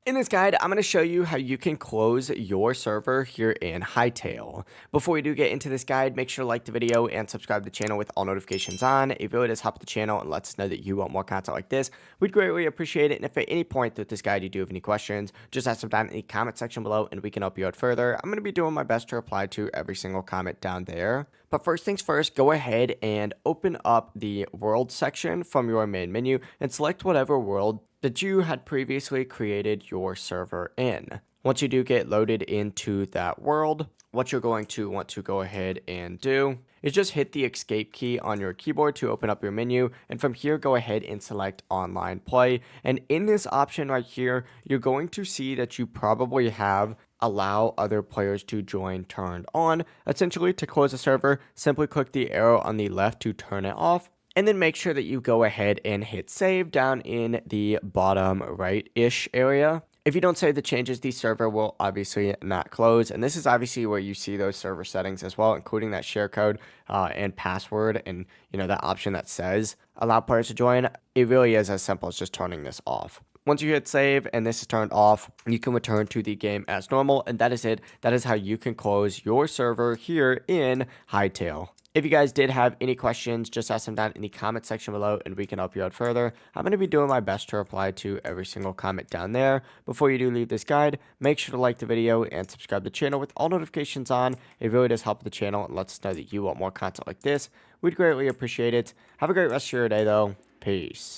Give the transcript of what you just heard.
In this guide, I'm going to show you how you can close your server here in Hytale. Before we do get into this guide, make sure to like the video and subscribe to the channel with all notifications on. It really does help the channel and lets us know that you want more content like this. We'd greatly appreciate it. And if at any point through this guide you do have any questions, just ask them down in the comment section below and we can help you out further. I'm going to be doing my best to reply to every single comment down there. But first things first, go ahead and open up the world section from your main menu and select whatever world that you had previously created your server in. Once you do get loaded into that world, what you're going to want to go ahead and do is just hit the escape key on your keyboard to open up your menu, and from here go ahead and select online play. And in this option right here, you're going to see that you probably have allow other players to join turned on. Essentially, to close the server, simply click the arrow on the left to turn it off, and then make sure that you go ahead and hit save down in the bottom right-ish area. If you don't save the changes, the server will obviously not close. And this is obviously where you see those server settings as well, including that share code and password, and that option that says allow players to join. It really is as simple as just turning this off. Once you hit save and this is turned off, you can return to the game as normal, and that is it. That is how you can close your server here in Hytale. If you guys did have any questions, just ask them down in the comment section below and we can help you out further. I'm going to be doing my best to reply to every single comment down there. Before you do leave this guide, make sure to like the video and subscribe to the channel with all notifications on. It really does help the channel and lets us know that you want more content like this. We'd greatly appreciate it. Have a great rest of your day though. Peace.